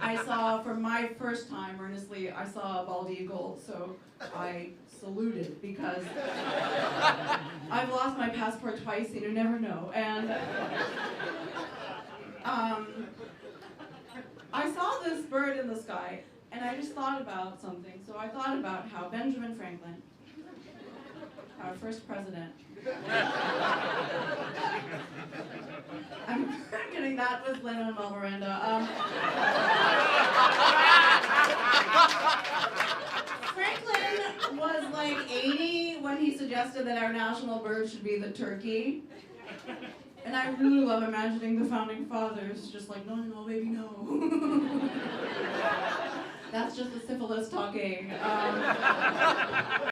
I saw, for my first time, earnestly, I saw a bald eagle, so I saluted because I've lost my passport twice, and you never know. And I saw this bird in the sky, and I just thought about something. So I thought about how Benjamin Franklin, our first president, I'm getting that with Lin-Manuel Miranda. Franklin was like 80 when he suggested that our national bird should be the turkey. And I really love imagining the founding fathers just like, no, no, baby, no. That's just the syphilis talking.